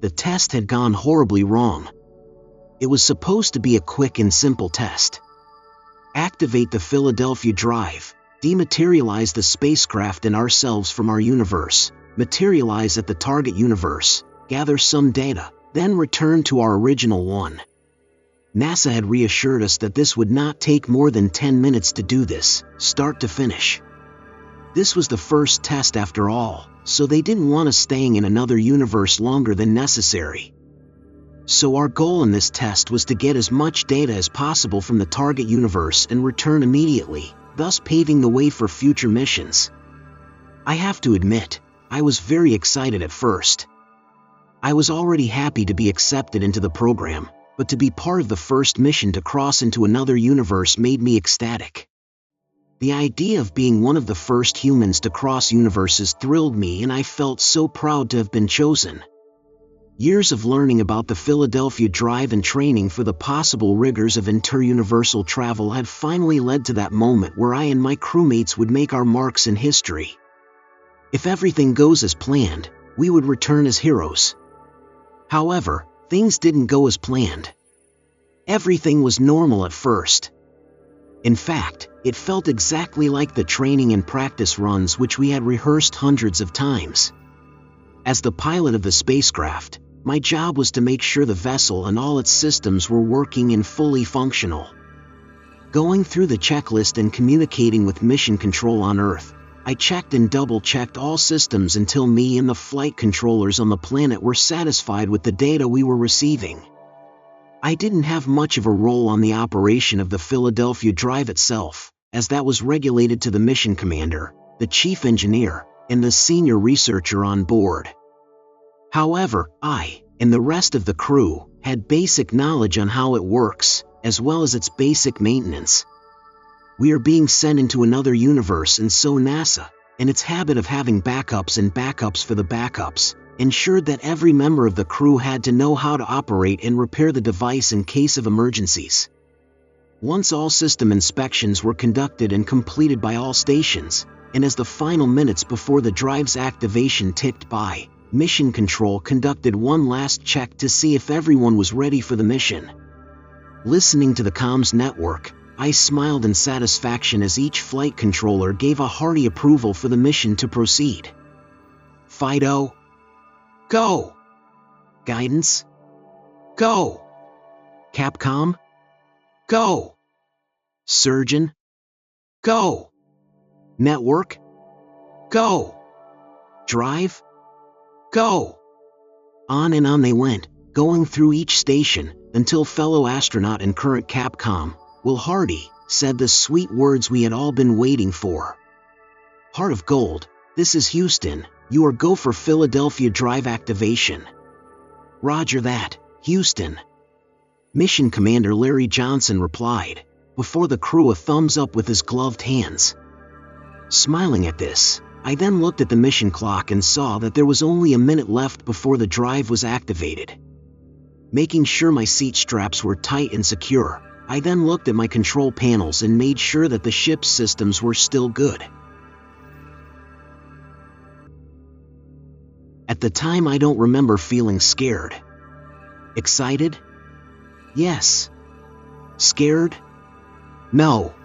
The test had gone horribly wrong. It was supposed to be a quick and simple test. Activate the Philadelphia drive, dematerialize the spacecraft and ourselves from our universe, materialize at the target universe, gather some data, then return to our original one. NASA had reassured us that this would not take more than 10 minutes to do this, start to finish. This was the first test after all, so they didn't want us staying in another universe longer than necessary. So our goal in this test was to get as much data as possible from the target universe and return immediately, thus paving the way for future missions. I have to admit, I was very excited at first. I was already happy to be accepted into the program, but to be part of the first mission to cross into another universe made me ecstatic. The idea of being one of the first humans to cross universes thrilled me, and I felt so proud to have been chosen. Years of learning about the Philadelphia drive and training for the possible rigors of interuniversal travel had finally led to that moment where I and my crewmates would make our marks in history. If everything goes as planned, we would return as heroes. However, things didn't go as planned. Everything was normal at first. In fact, it felt exactly like the training and practice runs which we had rehearsed hundreds of times. As the pilot of the spacecraft, my job was to make sure the vessel and all its systems were working and fully functional. Going through the checklist and communicating with mission control on Earth, I checked and double-checked all systems until me and the flight controllers on the planet were satisfied with the data we were receiving. I didn't have much of a role on the operation of the Philadelphia drive itself, as that was regulated to the mission commander, the chief engineer, and the senior researcher on board. However, I, and the rest of the crew, had basic knowledge on how it works, as well as its basic maintenance. We are being sent into another universe, and so NASA, in its habit of having backups and backups for the backups, ensured that every member of the crew had to know how to operate and repair the device in case of emergencies. Once all system inspections were conducted and completed by all stations, and as the final minutes before the drive's activation ticked by, Mission Control conducted one last check to see if everyone was ready for the mission. Listening to the comms network, I smiled in satisfaction as each flight controller gave a hearty approval for the mission to proceed. Fido, go! Guidance, go! Capcom, go! Surgeon, go! Network, go! Drive, go! On and on they went, going through each station, until fellow astronaut and current Capcom, Will Hardy, said the sweet words we had all been waiting for. Heart of Gold, this is Houston, you are go for Philadelphia drive activation. Roger that, Houston. Mission Commander Larry Johnson replied, before the crew a thumbs up with his gloved hands. Smiling at this, I then looked at the mission clock and saw that there was only a minute left before the drive was activated. Making sure my seat straps were tight and secure, I then looked at my control panels and made sure that the ship's systems were still good. At the time, I don't remember feeling scared. Excited? Yes. Scared? No.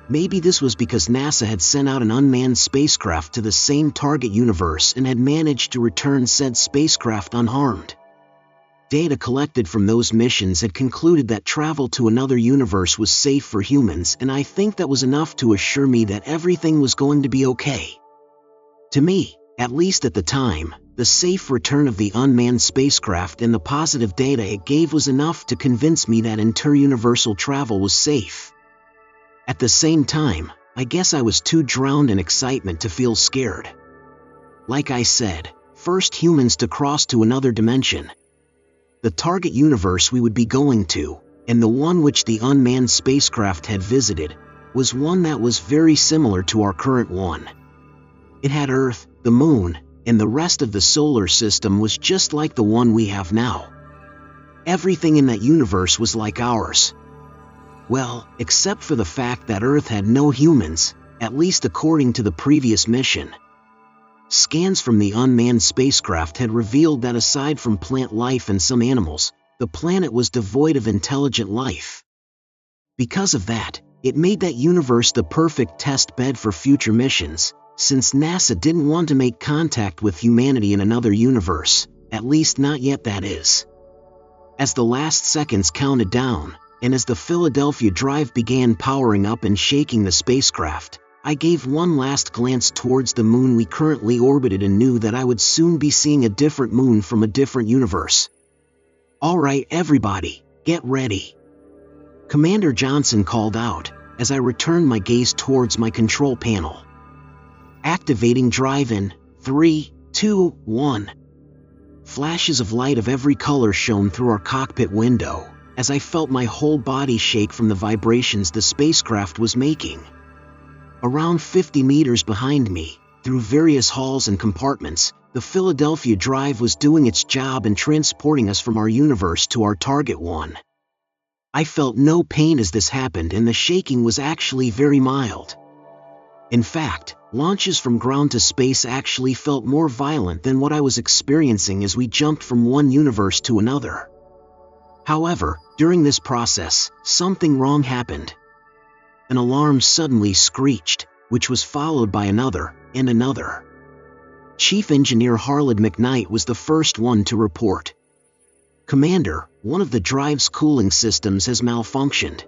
Maybe this was because NASA had sent out an unmanned spacecraft to the same target universe and had managed to return said spacecraft unharmed. Data collected from those missions had concluded that travel to another universe was safe for humans, and I think that was enough to assure me that everything was going to be okay. To me, at least at the time, the safe return of the unmanned spacecraft and the positive data it gave was enough to convince me that interuniversal travel was safe. At the same time, I guess I was too drowned in excitement to feel scared. Like I said, first humans to cross to another dimension. The target universe we would be going to, and the one which the unmanned spacecraft had visited, was one that was very similar to our current one. It had Earth, the Moon, and the rest of the solar system was just like the one we have now. Everything in that universe was like ours. Well, except for the fact that Earth had no humans, at least according to the previous mission. Scans from the unmanned spacecraft had revealed that aside from plant life and some animals, the planet was devoid of intelligent life. Because of that, it made that universe the perfect test bed for future missions, since NASA didn't want to make contact with humanity in another universe, at least not yet, that is. As the last seconds counted down, and as the Philadelphia drive began powering up and shaking the spacecraft, I gave one last glance towards the moon we currently orbited and knew that I would soon be seeing a different moon from a different universe. "Alright everybody, get ready," Commander Johnson called out, as I returned my gaze towards my control panel. "Activating drive in 3, 2, 1. Flashes of light of every color shone through our cockpit window, as I felt my whole body shake from the vibrations the spacecraft was making. Around 50 meters behind me, through various halls and compartments, the Philadelphia drive was doing its job and transporting us from our universe to our target one. I felt no pain as this happened, and the shaking was actually very mild. In fact, launches from ground to space actually felt more violent than what I was experiencing as we jumped from one universe to another. However, during this process, something wrong happened. An alarm suddenly screeched, which was followed by another, and another. Chief Engineer Harland McKnight was the first one to report. "Commander, one of the drive's cooling systems has malfunctioned,"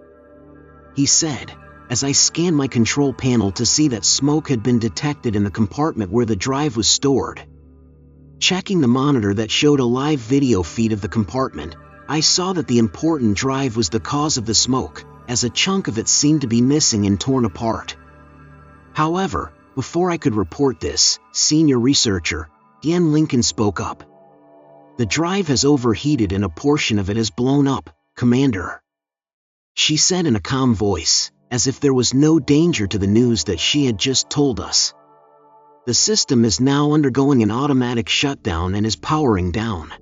he said, as I scanned my control panel to see that smoke had been detected in the compartment where the drive was stored. Checking the monitor that showed a live video feed of the compartment, I saw that the important drive was the cause of the smoke, as a chunk of it seemed to be missing and torn apart. However, before I could report this, senior researcher, Diane Lincoln spoke up. "The drive has overheated and a portion of it has blown up, Commander," she said in a calm voice, as if there was no danger to the news that she had just told us. "The system is now undergoing an automatic shutdown and is powering down.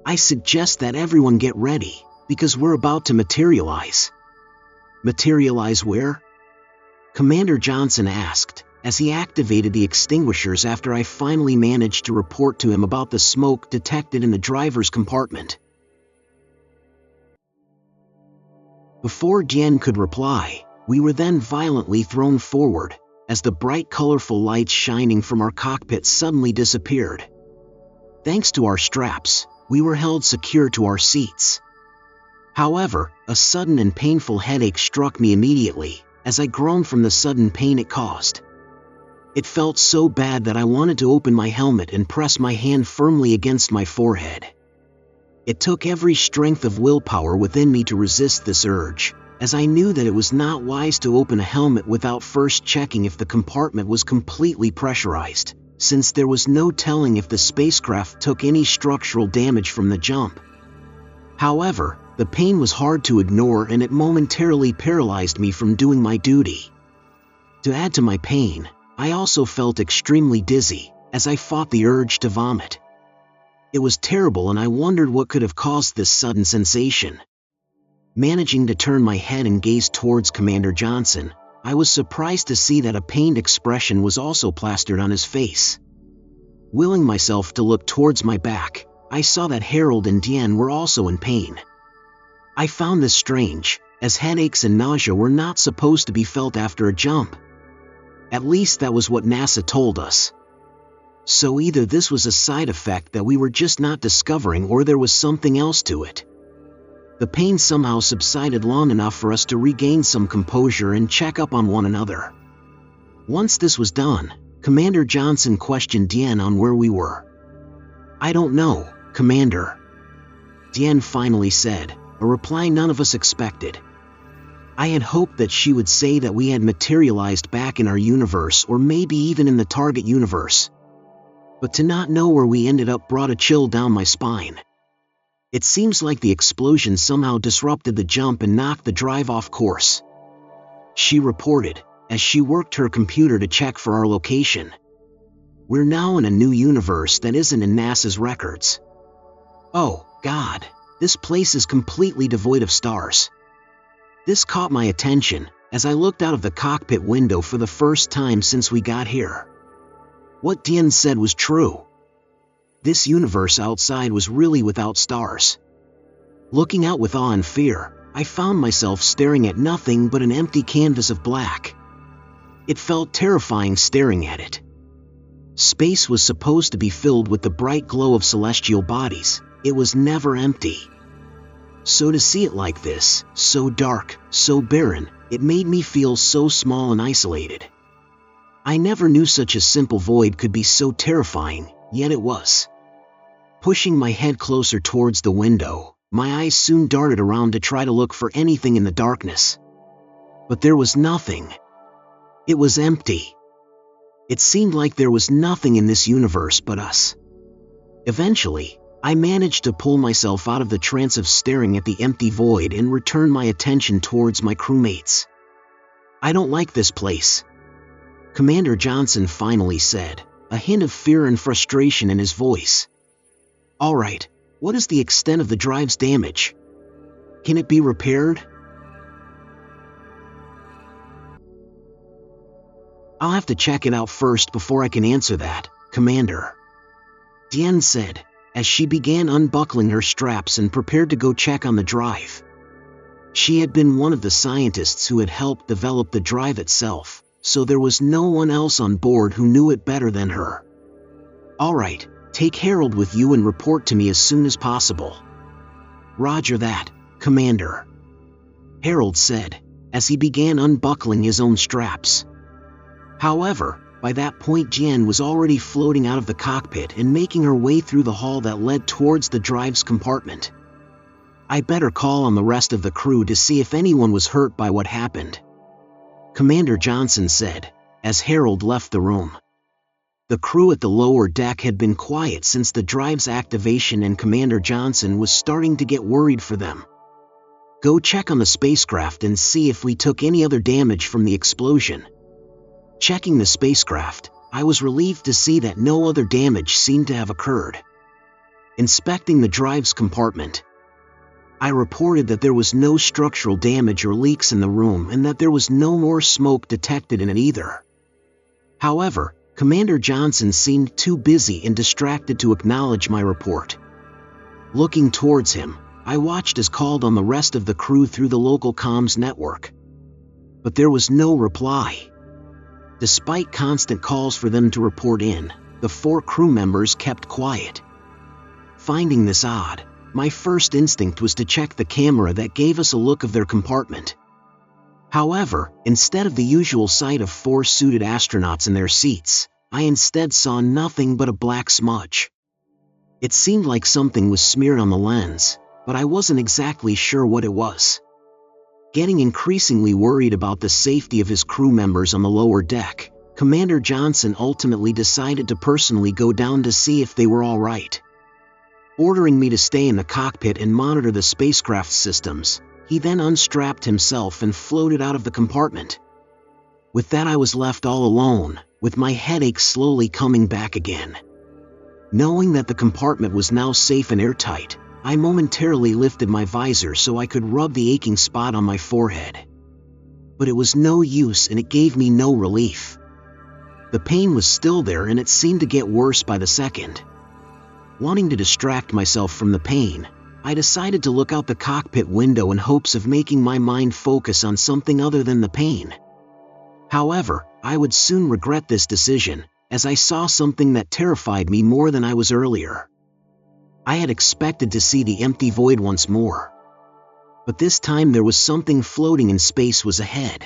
I suggest that everyone get ready, because we're about to materialize." "Materialize where?" Commander Johnson asked, as he activated the extinguishers after I finally managed to report to him about the smoke detected in the driver's compartment. Before Diane could reply, we were then violently thrown forward, as the bright colorful lights shining from our cockpit suddenly disappeared. Thanks to our straps, we were held secure to our seats. However, a sudden and painful headache struck me immediately, as I groaned from the sudden pain it caused. It felt so bad that I wanted to open my helmet and press my hand firmly against my forehead. It took every strength of willpower within me to resist this urge, as I knew that it was not wise to open a helmet without first checking if the compartment was completely pressurized, since there was no telling if the spacecraft took any structural damage from the jump. However, the pain was hard to ignore and it momentarily paralyzed me from doing my duty. To add to my pain, I also felt extremely dizzy, as I fought the urge to vomit. It was terrible and I wondered what could have caused this sudden sensation. Managing to turn my head and gaze towards Commander Johnson, I was surprised to see that a pained expression was also plastered on his face. Willing myself to look towards my back, I saw that Harold and Diane were also in pain. I found this strange, as headaches and nausea were not supposed to be felt after a jump. At least that was what NASA told us. So either this was a side effect that we were just not discovering or there was something else to it. The pain somehow subsided long enough for us to regain some composure and check up on one another. Once this was done, Commander Johnson questioned Diane on where we were. "I don't know, Commander," Diane finally said, a reply none of us expected. I had hoped that she would say that we had materialized back in our universe or maybe even in the target universe. But to not know where we ended up brought a chill down my spine. It seems like the explosion somehow disrupted the jump and knocked the drive off course, she reported, as she worked her computer to check for our location. "We're now in a new universe that isn't in NASA's records. Oh, God, this place is completely devoid of stars." This caught my attention, as I looked out of the cockpit window for the first time since we got here. What Dian said was true. This universe outside was really without stars. Looking out with awe and fear, I found myself staring at nothing but an empty canvas of black. It felt terrifying staring at it. Space was supposed to be filled with the bright glow of celestial bodies. It was never empty. So to see it like this, so dark, so barren, it made me feel so small and isolated. I never knew such a simple void could be so terrifying, yet it was. Pushing my head closer towards the window, my eyes soon darted around to try to look for anything in the darkness. But there was nothing. It was empty. It seemed like there was nothing in this universe but us. Eventually, I managed to pull myself out of the trance of staring at the empty void and return my attention towards my crewmates. "I don't like this place," Commander Johnson finally said, a hint of fear and frustration in his voice. "All right, what is the extent of the drive's damage? Can it be repaired?" "I'll have to check it out first before I can answer that, Commander," Dian said, as she began unbuckling her straps and prepared to go check on the drive. She had been one of the scientists who had helped develop the drive itself, so there was no one else on board who knew it better than her. "All right, take Harold with you and report to me as soon as possible." "Roger that, Commander," Harold said, as he began unbuckling his own straps. However, by that point Jen was already floating out of the cockpit and making her way through the hall that led towards the drive's compartment. "I better call on the rest of the crew to see if anyone was hurt by what happened," Commander Johnson said, as Harold left the room. The crew at the lower deck had been quiet since the drive's activation, and Commander Johnson was starting to get worried for them. "Go check on the spacecraft and see if we took any other damage from the explosion." Checking the spacecraft, I was relieved to see that no other damage seemed to have occurred. Inspecting the drive's compartment, I reported that there was no structural damage or leaks in the room and that there was no more smoke detected in it either. However, Commander Johnson seemed too busy and distracted to acknowledge my report. Looking towards him, I watched as called on the rest of the crew through the local comms network. But there was no reply. Despite constant calls for them to report in, the 4 crew members kept quiet. Finding this odd, my first instinct was to check the camera that gave us a look of their compartment. However, instead of the usual sight of 4 suited astronauts in their seats, I instead saw nothing but a black smudge. It seemed like something was smeared on the lens, but I wasn't exactly sure what it was. Getting increasingly worried about the safety of his crew members on the lower deck, Commander Johnson ultimately decided to personally go down to see if they were all right. Ordering me to stay in the cockpit and monitor the spacecraft systems, he then unstrapped himself and floated out of the compartment. With that, I was left all alone, with my headache slowly coming back again. Knowing that the compartment was now safe and airtight, I momentarily lifted my visor so I could rub the aching spot on my forehead. But it was no use, and it gave me no relief. The pain was still there, and it seemed to get worse by the second. Wanting to distract myself from the pain, I decided to look out the cockpit window in hopes of making my mind focus on something other than the pain. However, I would soon regret this decision, as I saw something that terrified me more than I was earlier. I had expected to see the empty void once more. But this time there was something floating in space was ahead.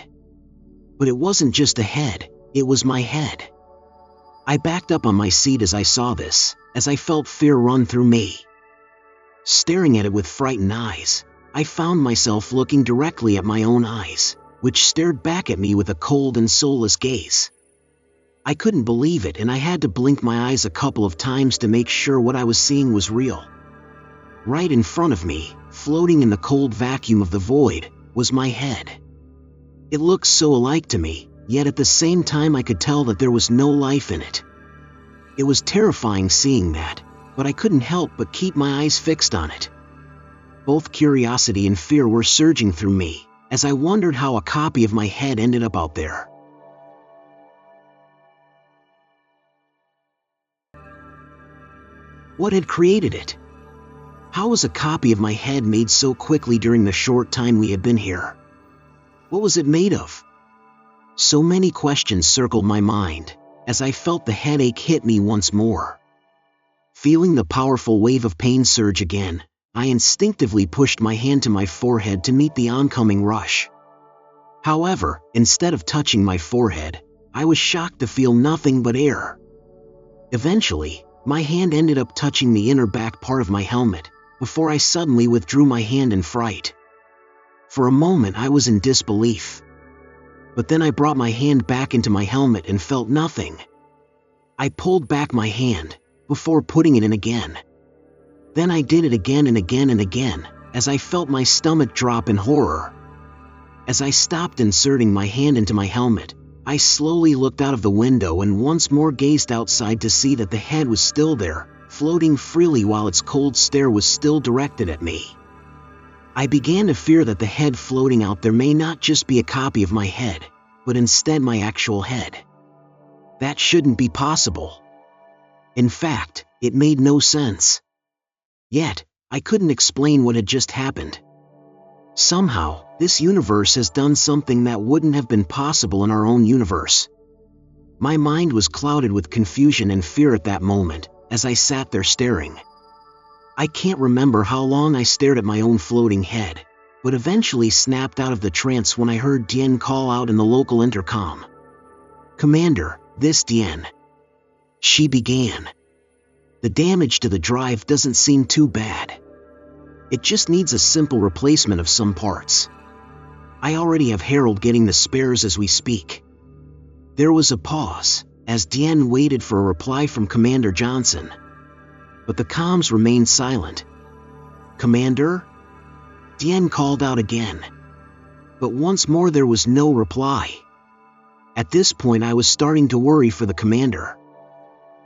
But it wasn't just a head, it was my head. I backed up on my seat as I saw this, as I felt fear run through me. Staring at it with frightened eyes, I found myself looking directly at my own eyes, which stared back at me with a cold and soulless gaze. I couldn't believe it, and I had to blink my eyes a couple of times to make sure what I was seeing was real. Right in front of me, floating in the cold vacuum of the void, was my head. It looked so alike to me, yet at the same time I could tell that there was no life in it. It was terrifying seeing that, but I couldn't help but keep my eyes fixed on it. Both curiosity and fear were surging through me, as I wondered how a copy of my head ended up out there. What had created it? How was a copy of my head made so quickly during the short time we had been here? What was it made of? So many questions circled my mind, as I felt the headache hit me once more. Feeling the powerful wave of pain surge again, I instinctively pushed my hand to my forehead to meet the oncoming rush. However, instead of touching my forehead, I was shocked to feel nothing but air. Eventually, my hand ended up touching the inner back part of my helmet, before I suddenly withdrew my hand in fright. For a moment I was in disbelief. But then I brought my hand back into my helmet and felt nothing. I pulled back my hand, before putting it in again. Then I did it again and again and again, as I felt my stomach drop in horror. As I stopped inserting my hand into my helmet, I slowly looked out of the window and once more gazed outside to see that the head was still there, floating freely while its cold stare was still directed at me. I began to fear that the head floating out there may not just be a copy of my head, but instead my actual head. That shouldn't be possible. In fact, it made no sense. Yet, I couldn't explain what had just happened. Somehow, this universe has done something that wouldn't have been possible in our own universe. My mind was clouded with confusion and fear at that moment, as I sat there staring. I can't remember how long I stared at my own floating head, but eventually snapped out of the trance when I heard Diane call out in the local intercom. "Commander, this Diane." She began. "The damage to the drive doesn't seem too bad. It just needs a simple replacement of some parts. I already have Harold getting the spares as we speak." There was a pause, as Diane waited for a reply from Commander Johnson. But the comms remained silent. "Commander?" Diane called out again. But once more there was no reply. At this point I was starting to worry for the commander.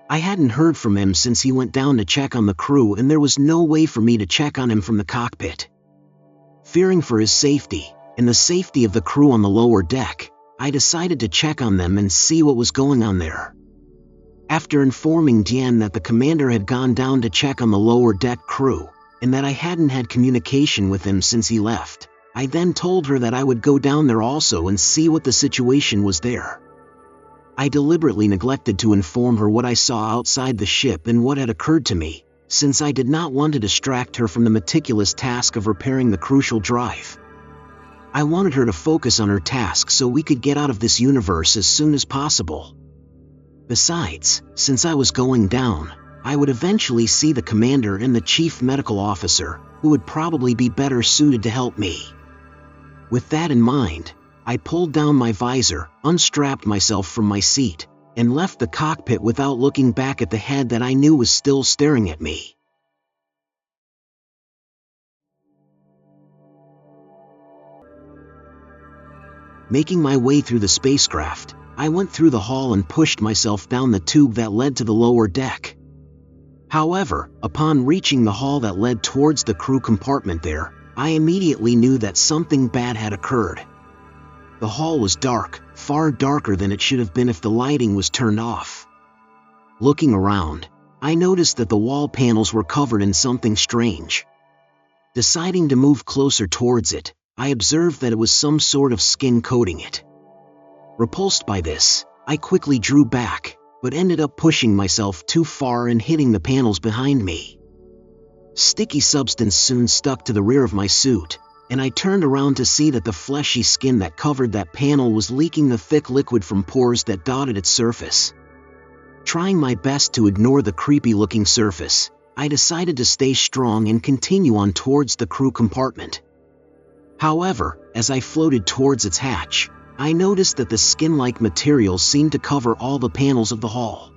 I hadn't heard from him since he went down to check on the crew, and there was no way for me to check on him from the cockpit. Fearing for his safety, and the safety of the crew on the lower deck, I decided to check on them and see what was going on there. After informing Diane that the commander had gone down to check on the lower deck crew, and that I hadn't had communication with him since he left, I then told her that I would go down there also and see what the situation was there. I deliberately neglected to inform her what I saw outside the ship and what had occurred to me, since I did not want to distract her from the meticulous task of repairing the crucial drive. I wanted her to focus on her task so we could get out of this universe as soon as possible. Besides, since I was going down, I would eventually see the commander and the chief medical officer, who would probably be better suited to help me. With that in mind, I pulled down my visor, unstrapped myself from my seat, and left the cockpit without looking back at the head that I knew was still staring at me. Making my way through the spacecraft, I went through the hall and pushed myself down the tube that led to the lower deck. However, upon reaching the hall that led towards the crew compartment there, I immediately knew that something bad had occurred. The hall was dark, far darker than it should have been if the lighting was turned off. Looking around, I noticed that the wall panels were covered in something strange. Deciding to move closer towards it, I observed that it was some sort of skin coating it. Repulsed by this, I quickly drew back, but ended up pushing myself too far and hitting the panels behind me. Sticky substance soon stuck to the rear of my suit, and I turned around to see that the fleshy skin that covered that panel was leaking the thick liquid from pores that dotted its surface. Trying my best to ignore the creepy-looking surface, I decided to stay strong and continue on towards the crew compartment. However, as I floated towards its hatch, I noticed that the skin-like material seemed to cover all the panels of the hall.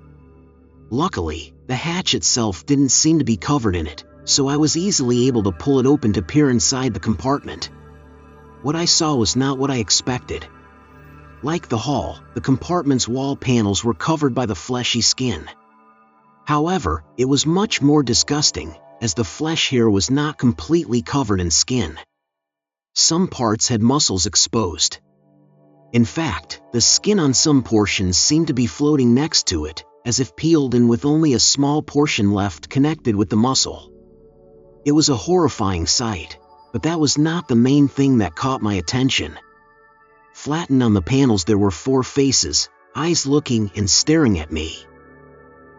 Luckily, the hatch itself didn't seem to be covered in it, so I was easily able to pull it open to peer inside the compartment. What I saw was not what I expected. Like the hall, the compartment's wall panels were covered by the fleshy skin. However, it was much more disgusting, as the flesh here was not completely covered in skin. Some parts had muscles exposed. In fact, the skin on some portions seemed to be floating next to it, as if peeled and with only a small portion left connected with the muscle. It was a horrifying sight, but that was not the main thing that caught my attention. Flattened on the panels there were 4 faces, eyes looking and staring at me.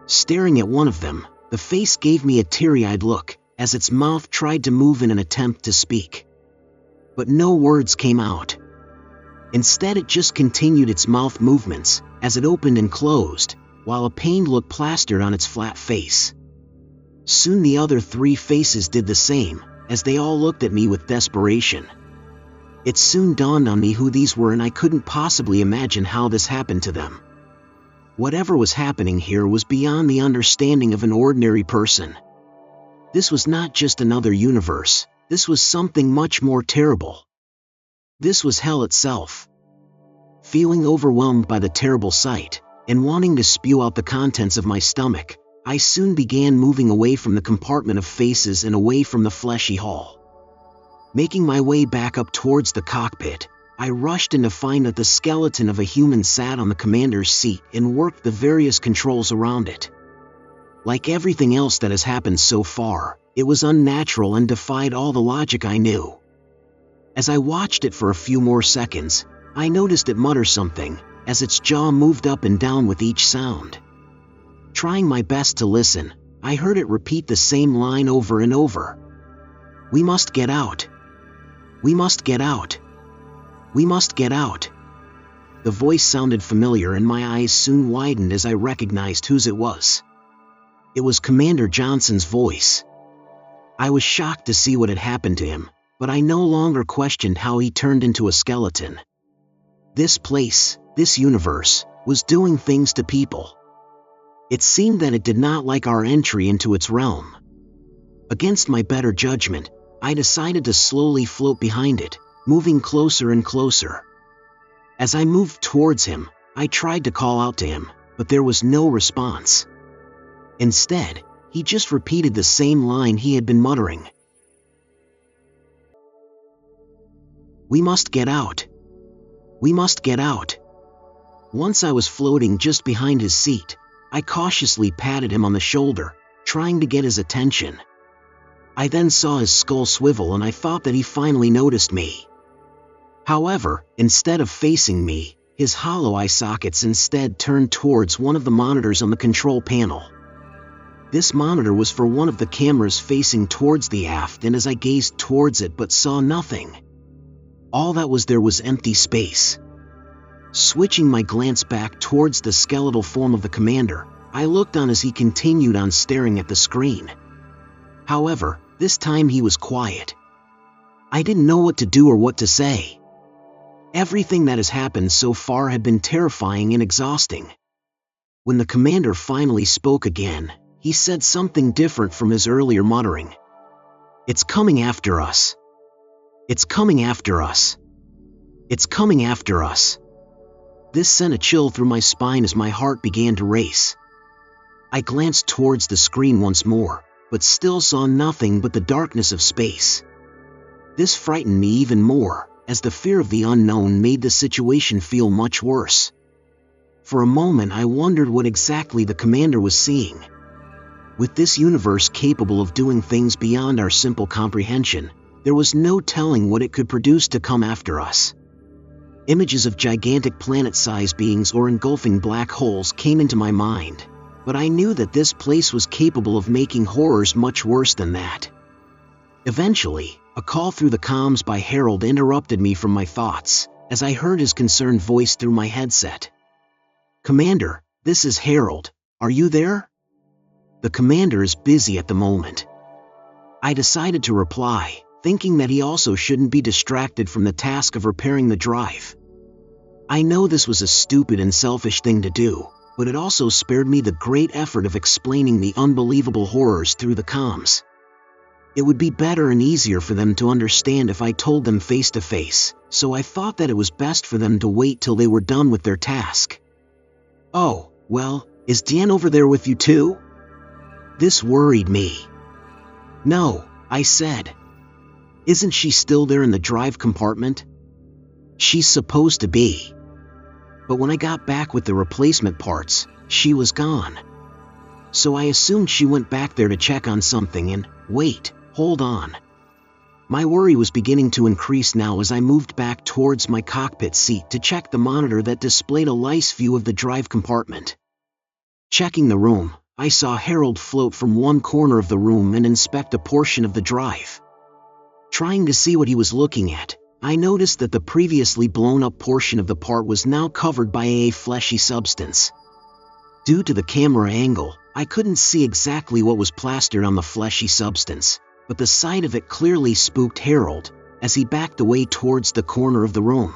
Staring at one of them, the face gave me a teary-eyed look, as its mouth tried to move in an attempt to speak. But no words came out. Instead it just continued its mouth movements, as it opened and closed, while a pained look plastered on its flat face. Soon the other 3 faces did the same, as they all looked at me with desperation. It soon dawned on me who these were, and I couldn't possibly imagine how this happened to them. Whatever was happening here was beyond the understanding of an ordinary person. This was not just another universe, this was something much more terrible. This was hell itself. Feeling overwhelmed by the terrible sight, and wanting to spew out the contents of my stomach, I soon began moving away from the compartment of faces and away from the fleshy hull. Making my way back up towards the cockpit, I rushed in to find that the skeleton of a human sat on the commander's seat and worked the various controls around it. Like everything else that has happened so far, it was unnatural and defied all the logic I knew. As I watched it for a few more seconds, I noticed it mutter something, as its jaw moved up and down with each sound. Trying my best to listen, I heard it repeat the same line over and over. "We must get out. We must get out. We must get out." The voice sounded familiar and my eyes soon widened as I recognized whose it was. It was Commander Johnson's voice. I was shocked to see what had happened to him, but I no longer questioned how he turned into a skeleton. This place, this universe, was doing things to people. It seemed that it did not like our entry into its realm. Against my better judgment, I decided to slowly float behind it, moving closer and closer. As I moved towards him, I tried to call out to him, but there was no response. Instead, he just repeated the same line he had been muttering. "We must get out. We must get out." Once I was floating just behind his seat, I cautiously patted him on the shoulder, trying to get his attention. I then saw his skull swivel and I thought that he finally noticed me. However, instead of facing me, his hollow eye sockets instead turned towards one of the monitors on the control panel. This monitor was for one of the cameras facing towards the aft, and as I gazed towards it but saw nothing, all that was there was empty space. Switching my glance back towards the skeletal form of the commander, I looked on as he continued on staring at the screen. However, this time he was quiet. I didn't know what to do or what to say. Everything that has happened so far had been terrifying and exhausting. When the commander finally spoke again, he said something different from his earlier muttering. "It's coming after us. It's coming after us. It's coming after us." This sent a chill through my spine as my heart began to race. I glanced towards the screen once more, but still saw nothing but the darkness of space. This frightened me even more, as the fear of the unknown made the situation feel much worse. For a moment I wondered what exactly the commander was seeing. With this universe capable of doing things beyond our simple comprehension, there was no telling what it could produce to come after us. Images of gigantic planet-sized beings or engulfing black holes came into my mind, but I knew that this place was capable of making horrors much worse than that. Eventually, a call through the comms by Harold interrupted me from my thoughts, as I heard his concerned voice through my headset. "Commander, this is Harold. Are you there? The commander is busy at the moment." I decided to reply, thinking that he also shouldn't be distracted from the task of repairing the drive. I know this was a stupid and selfish thing to do, but it also spared me the great effort of explaining the unbelievable horrors through the comms. It would be better and easier for them to understand if I told them face to face, so I thought that it was best for them to wait till they were done with their task. "Oh, well, is Diane over there with you too?" This worried me. "No," I said. "Isn't she still there in the drive compartment?" "She's supposed to be. but when I got back with the replacement parts, she was gone. So I assumed she went back there to check on something and, wait, hold on. My worry was beginning to increase now as I moved back towards my cockpit seat to check the monitor that displayed a lice view of the drive compartment. Checking the room, I saw Harold float from one corner of the room and inspect a portion of the drive. Trying to see what he was looking at, I noticed that the previously blown-up portion of the part was now covered by a fleshy substance. Due to the camera angle, I couldn't see exactly what was plastered on the fleshy substance, but the sight of it clearly spooked Harold as he backed away towards the corner of the room.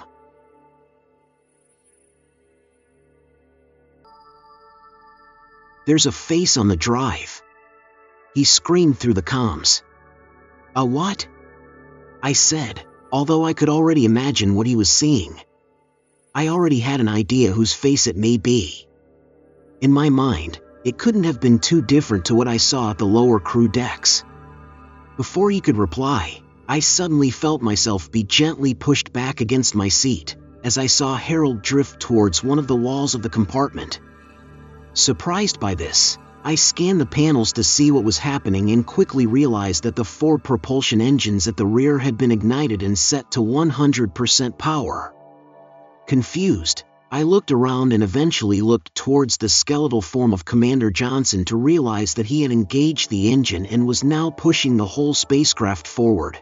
"There's a face on the drive," he screamed through the comms. "A what?" I said, although I could already imagine what he was seeing. I already had an idea whose face it may be. In my mind, it couldn't have been too different to what I saw at the lower crew decks. Before he could reply, I suddenly felt myself be gently pushed back against my seat, as I saw Harold drift towards one of the walls of the compartment. Surprised by this, I scanned the panels to see what was happening and quickly realized that the 4 propulsion engines at the rear had been ignited and set to 100% power. Confused, I looked around and eventually looked towards the skeletal form of Commander Johnson to realize that he had engaged the engine and was now pushing the whole spacecraft forward.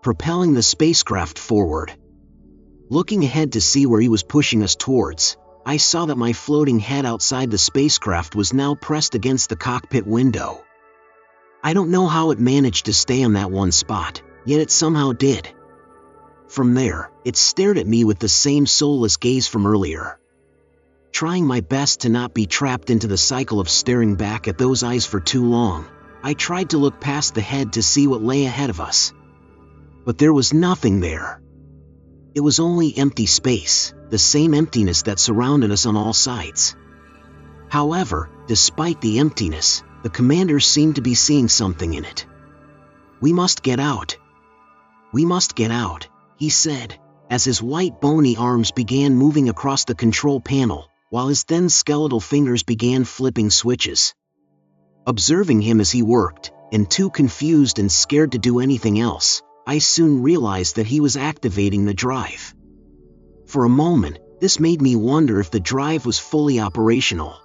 Propelling the spacecraft forward. Looking ahead to see where he was pushing us towards, I saw that my floating head outside the spacecraft was now pressed against the cockpit window. I don't know how it managed to stay on that one spot, yet it somehow did. From there, it stared at me with the same soulless gaze from earlier. Trying my best to not be trapped into the cycle of staring back at those eyes for too long, I tried to look past the head to see what lay ahead of us. But there was nothing there. It was only empty space, the same emptiness that surrounded us on all sides. However, despite the emptiness, the commander seemed to be seeing something in it. "We must get out. We must get out," he said, as his white bony arms began moving across the control panel, while his thin skeletal fingers began flipping switches. Observing him as he worked, and too confused and scared to do anything else, I soon realized that he was activating the drive. For a moment, this made me wonder if the drive was fully operational.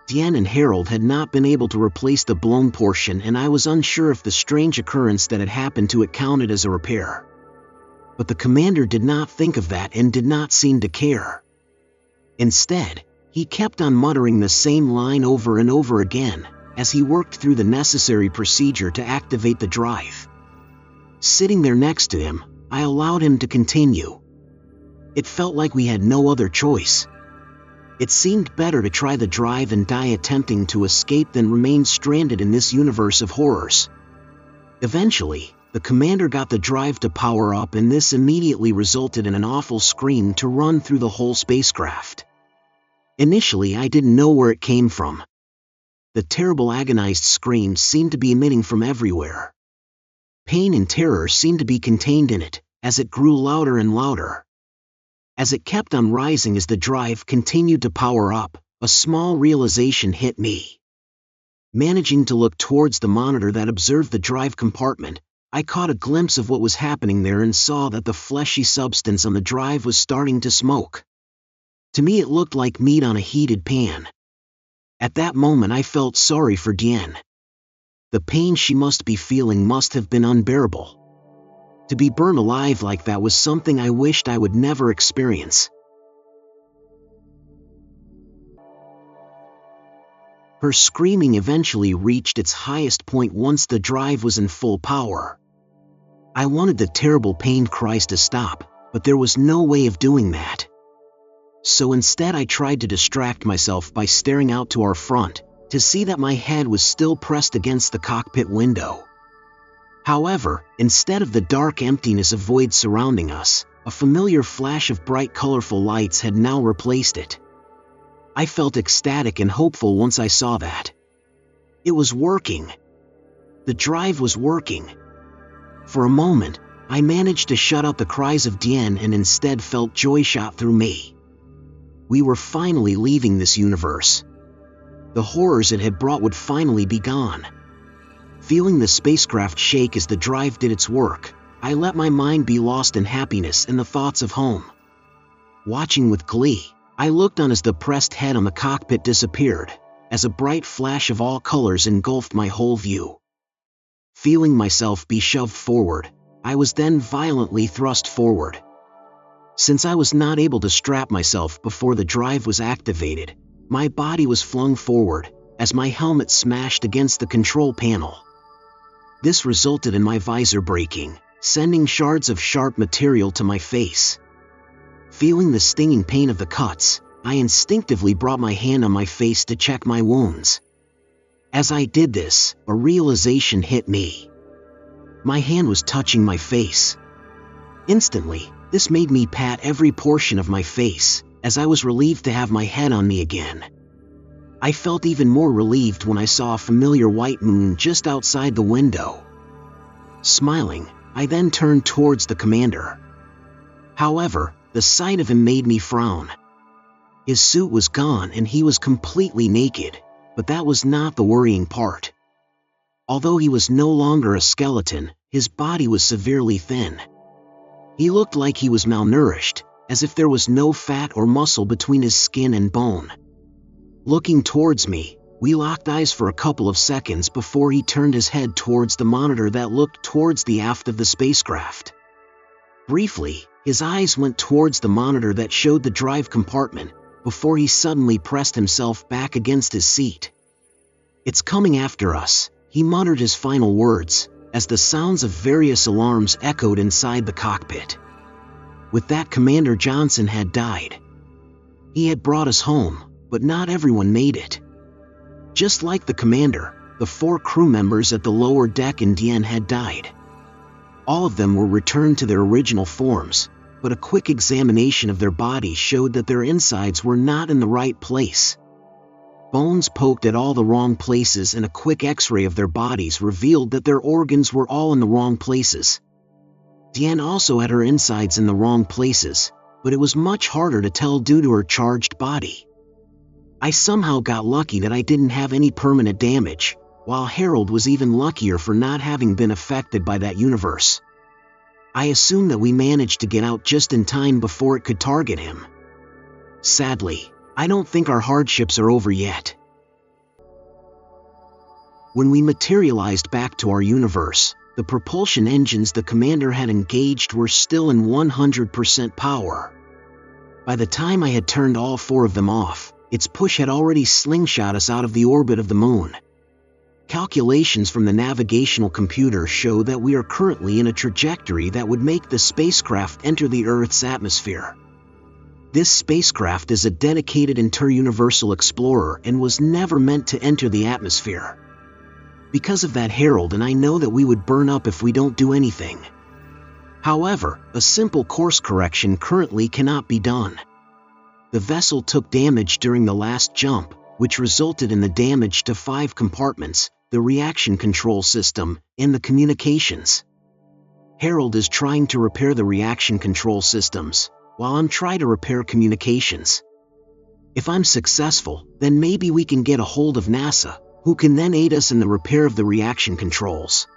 Diane and Harold had not been able to replace the blown portion, and I was unsure if the strange occurrence that had happened to it counted as a repair. But the commander did not think of that and did not seem to care. Instead, he kept on muttering the same line over and over again as he worked through the necessary procedure to activate the drive. Sitting there next to him, I allowed him to continue. It felt like we had no other choice. It seemed better to try the drive and die attempting to escape than remain stranded in this universe of horrors. Eventually, the commander got the drive to power up, and this immediately resulted in an awful scream to run through the whole spacecraft. Initially, I didn't know where it came from. The terrible agonized screams seemed to be emitting from everywhere. Pain and terror seemed to be contained in it, as it grew louder and louder. As it kept on rising as the drive continued to power up, a small realization hit me. Managing to look towards the monitor that observed the drive compartment, I caught a glimpse of what was happening there and saw that the fleshy substance on the drive was starting to smoke. To me it looked like meat on a heated pan. At that moment I felt sorry for Diane. The pain she must be feeling must have been unbearable. To be burned alive like that was something I wished I would never experience. Her screaming eventually reached its highest point once the drive was in full power. I wanted the terrible pain cries to stop, but there was no way of doing that. So instead I tried to distract myself by staring out to our front, to see that my head was still pressed against the cockpit window. However, instead of the dark emptiness of void surrounding us, a familiar flash of bright colorful lights had now replaced it. I felt ecstatic and hopeful once I saw that. It was working. The drive was working. For a moment, I managed to shut out the cries of Diane and instead felt joy shot through me. We were finally leaving this universe. The horrors it had brought would finally be gone. Feeling the spacecraft shake as the drive did its work, I let my mind be lost in happiness and the thoughts of home. Watching with glee, I looked on as the pressed head on the cockpit disappeared, as a bright flash of all colors engulfed my whole view. Feeling myself be shoved forward, I was then violently thrust forward. Since I was not able to strap myself before the drive was activated, my body was flung forward, as my helmet smashed against the control panel. This resulted in my visor breaking, sending shards of sharp material to my face. Feeling the stinging pain of the cuts, I instinctively brought my hand on my face to check my wounds. As I did this, a realization hit me. My hand was touching my face. Instantly, this made me pat every portion of my face, as I was relieved to have my head on me again. I felt even more relieved when I saw a familiar white moon just outside the window. Smiling, I then turned towards the commander. However, the sight of him made me frown. His suit was gone and he was completely naked, but that was not the worrying part. Although he was no longer a skeleton, his body was severely thin. He looked like he was malnourished, as if there was no fat or muscle between his skin and bone. Looking towards me, we locked eyes for a couple of seconds before he turned his head towards the monitor that looked towards the aft of the spacecraft. Briefly, his eyes went towards the monitor that showed the drive compartment, before he suddenly pressed himself back against his seat. "It's coming after us," he muttered his final words, as the sounds of various alarms echoed inside the cockpit. With that, Commander Johnson had died. He had brought us home, but not everyone made it. Just like the commander, the 4 crew members at the lower deck in Dien had died. All of them were returned to their original forms, but a quick examination of their bodies showed that their insides were not in the right place. Bones poked at all the wrong places and a quick x-ray of their bodies revealed that their organs were all in the wrong places. Diane also had her insides in the wrong places, but it was much harder to tell due to her charged body. I somehow got lucky that I didn't have any permanent damage, while Harold was even luckier for not having been affected by that universe. I assume that we managed to get out just in time before it could target him. Sadly, I don't think our hardships are over yet. When we materialized back to our universe, the propulsion engines the commander had engaged were still in 100% power. By the time I had turned all 4 of them off, its push had already slingshot us out of the orbit of the moon. Calculations from the navigational computer show that we are currently in a trajectory that would make the spacecraft enter the Earth's atmosphere. This spacecraft is a dedicated interuniversal explorer and was never meant to enter the atmosphere. Because of that, Harold and I know that we would burn up if we don't do anything. However, a simple course correction currently cannot be done. The vessel took damage during the last jump, which resulted in the damage to 5 compartments, the reaction control system, and the communications. Harold is trying to repair the reaction control systems, while I'm trying to repair communications. If I'm successful, then maybe we can get a hold of NASA, who can then aid us in the repair of the reaction controls.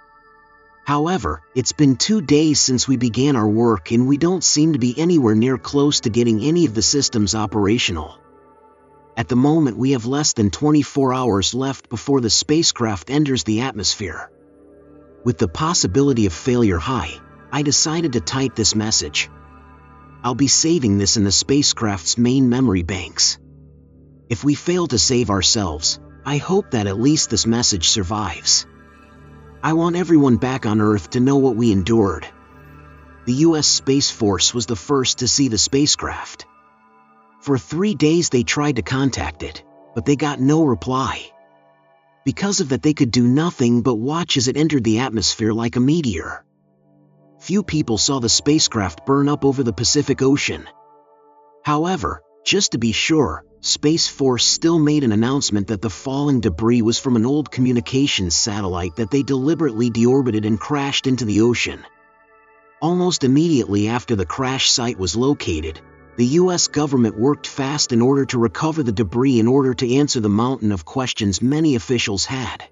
However, it's been 2 days since we began our work and we don't seem to be anywhere near close to getting any of the systems operational. At the moment, we have less than 24 hours left before the spacecraft enters the atmosphere. With the possibility of failure high, I decided to type this message. I'll be saving this in the spacecraft's main memory banks. If we fail to save ourselves, I hope that at least this message survives. I want everyone back on Earth to know what we endured. The US Space Force was the first to see the spacecraft. For 3 days they tried to contact it, but they got no reply. Because of that, they could do nothing but watch as it entered the atmosphere like a meteor. Few people saw the spacecraft burn up over the Pacific Ocean. However, just to be sure, Space Force still made an announcement that the falling debris was from an old communications satellite that they deliberately deorbited and crashed into the ocean. Almost immediately after the crash site was located, the US government worked fast in order to recover the debris in order to answer the mountain of questions many officials had.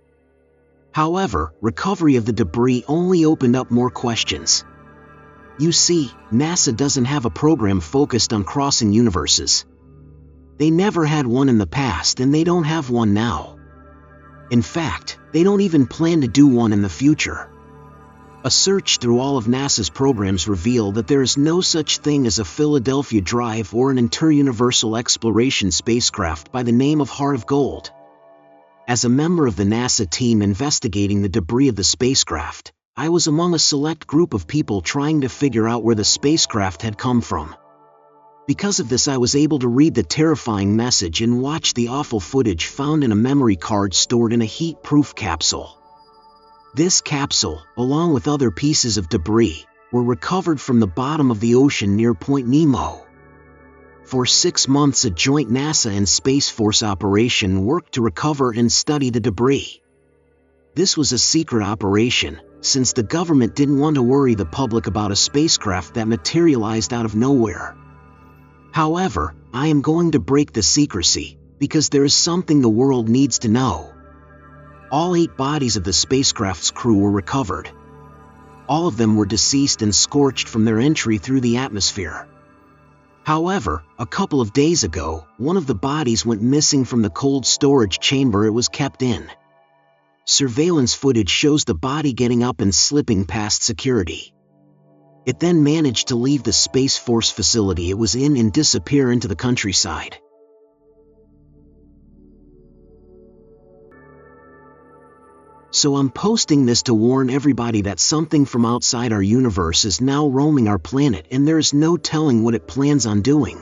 However, recovery of the debris only opened up more questions. You see, NASA doesn't have a program focused on crossing universes. They never had one in the past and they don't have one now. In fact, they don't even plan to do one in the future. A search through all of NASA's programs revealed that there is no such thing as a Philadelphia Drive or an interuniversal exploration spacecraft by the name of Heart of Gold. As a member of the NASA team investigating the debris of the spacecraft, I was among a select group of people trying to figure out where the spacecraft had come from. Because of this, I was able to read the terrifying message and watch the awful footage found in a memory card stored in a heat-proof capsule. This capsule, along with other pieces of debris, were recovered from the bottom of the ocean near Point Nemo. For 6 months, a joint NASA and Space Force operation worked to recover and study the debris. This was a secret operation, since the government didn't want to worry the public about a spacecraft that materialized out of nowhere. However, I am going to break the secrecy, because there is something the world needs to know. All 8 bodies of the spacecraft's crew were recovered. All of them were deceased and scorched from their entry through the atmosphere. However, a couple of days ago, one of the bodies went missing from the cold storage chamber it was kept in. Surveillance footage shows the body getting up and slipping past security. It then managed to leave the Space Force facility it was in and disappear into the countryside. So I'm posting this to warn everybody that something from outside our universe is now roaming our planet and there is no telling what it plans on doing.